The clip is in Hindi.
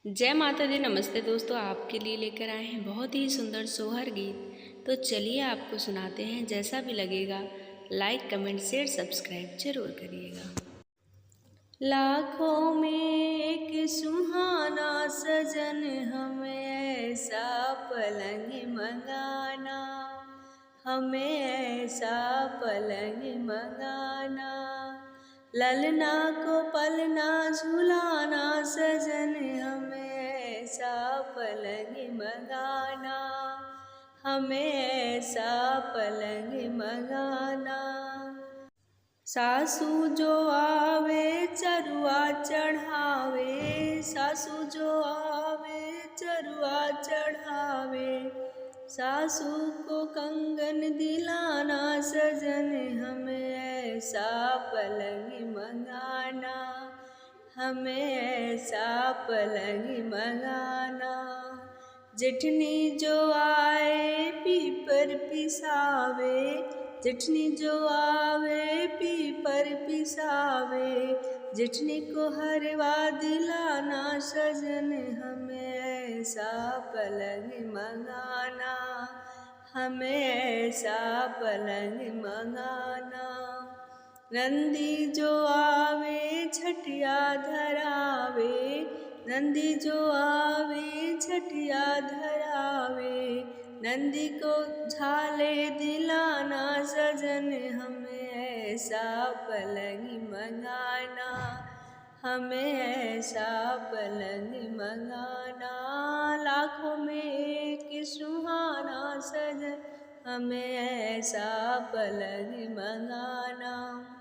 जय माता दी। नमस्ते दोस्तों, आपके लिए लेकर आए हैं बहुत ही सुंदर सोहर गीत। तो चलिए आपको सुनाते हैं। जैसा भी लगेगा लाइक कमेंट शेयर सब्सक्राइब जरूर करिएगा। लाखों में एक सुहाना सजन हमें ऐसा पलंग मंगाना, हमें ऐसा पलंग मंगाना। ललना को पलना झुलाना सजन हमें ऐसा पलंग मंगाना, हमें ऐसा पलंग मंगाना। सासू जो आवे चरुआ चढ़ावे, सासू जो आवे चरुआ चढ़ावे। सासू को कंगन दिलाना सजन हमें ऐसा पलंग मंगाना, हमें ऐसा पलंग मंगाना। जेठनी जो आए पीपर पिसावे, जेठनी जो आवे पीपर पिसावे। जेठनी को हरवा दिलाना सजन हमें ऐसा पलंग मंगाना, हमें ऐसा पलंग मंगाना। नंदी जो आवे छठिया धरावे, नंदी जो आवे छठिया धरावे। नंदी को झाले दिलाना सजन हमें ऐसा पलंग मंगाना, हमें ऐसा पलंग मंगाना। लाखों में एक सुहाना सजन हमें ऐसा पलंग मंगाना।